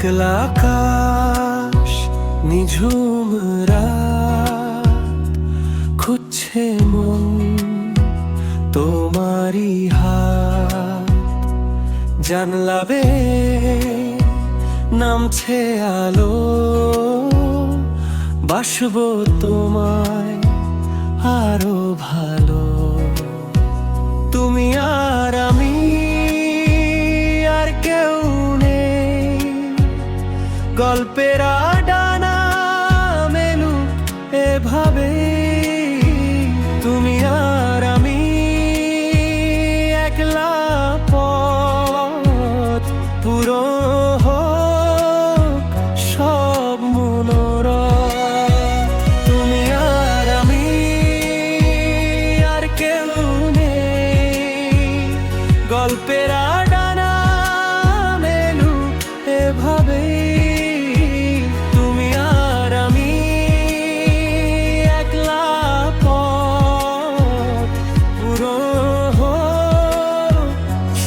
একলা আকাশ নিঝুম রাত, খুঁজছে মন তোমারই হাত। জানলা বেয়ে নামছে আলো, বাসবো তোমায় আরো ভালো। তুমি আর আমি আর কেউ নেই, গল্পের ডানা মেলুক এভাবে। তুমি আর আমি একলা পথ, পুরো হোক সব মনোরম। তুমি আর আমি আর কেউ নেই, গল্পের ডানা মেলুক এভাবে। তুমি আর আমি একলা পথ, পুরো হোক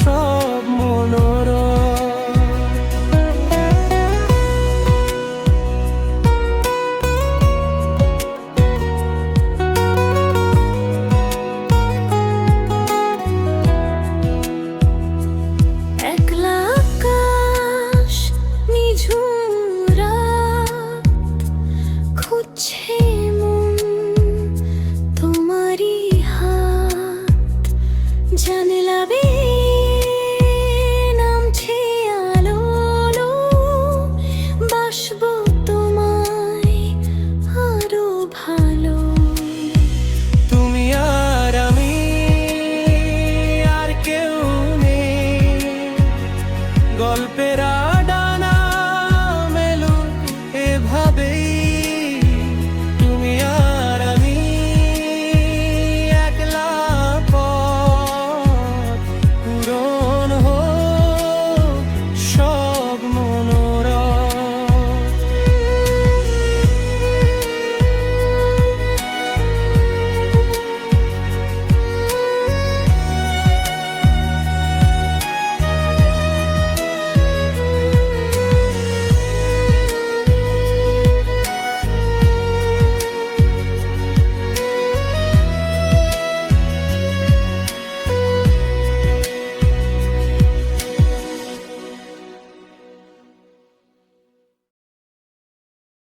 সব মনোরম। একলা আকাশ নিঝুম রাত, খুঁজছে